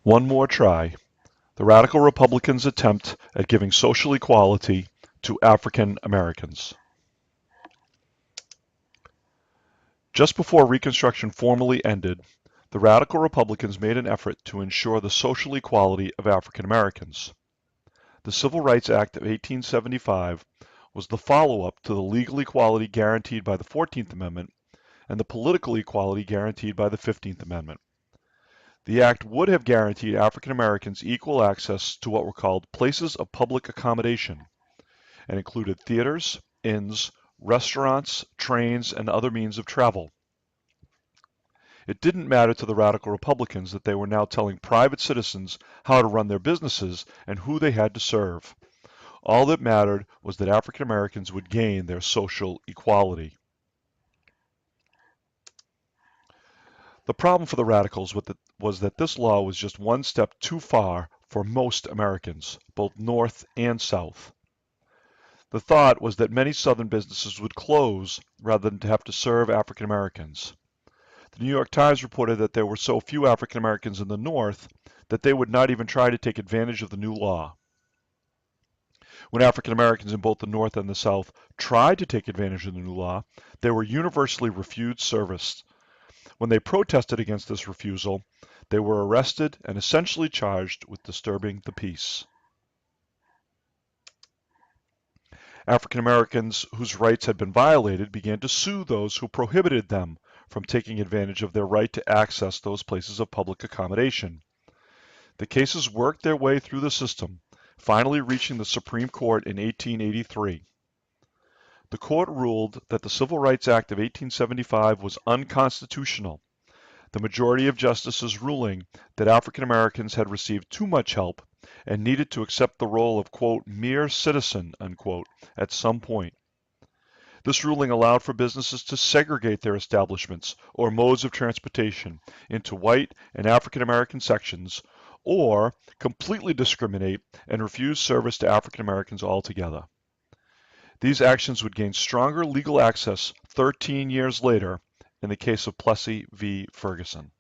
One more try. The radical Republicans' attempt at giving social equality to African Americans. Just before Reconstruction formally ended, the radical Republicans made an effort to ensure the social equality of African Americans. The Civil Rights Act of 1875 was the follow-up to the legal equality guaranteed by the 14th Amendment and the political equality guaranteed by the 15th Amendment. The act would have guaranteed African Americans equal access to what were called places of public accommodation and included theaters, inns, restaurants, trains, and other means of travel. It didn't matter to the radical Republicans that they were now telling private citizens how to run their businesses and who they had to serve. All that mattered was that African Americans would gain their social equality. The problem for the radicals was that this law was just one step too far for most Americans, both North and South. The thought was that many Southern businesses would close rather than to have to serve African Americans. The New York Times reported that there were so few African Americans in the North that they would not even try to take advantage of the new law. When African Americans in both the North and the South tried to take advantage of the new law, they were universally refused service. When they protested against this refusal, they were arrested and essentially charged with disturbing the peace. African Americans whose rights had been violated began to sue those who prohibited them from taking advantage of their right to access those places of public accommodation. The cases worked their way through the system, finally reaching the Supreme Court in 1883. The court ruled that the Civil Rights Act of 1875 was unconstitutional, the majority of justices ruling that African Americans had received too much help and needed to accept the role of, quote, mere citizen, unquote, at some point. This ruling allowed for businesses to segregate their establishments or modes of transportation into white and African American sections, or completely discriminate and refuse service to African Americans altogether. These actions would gain stronger legal access 13 years later in the case of Plessy v. Ferguson.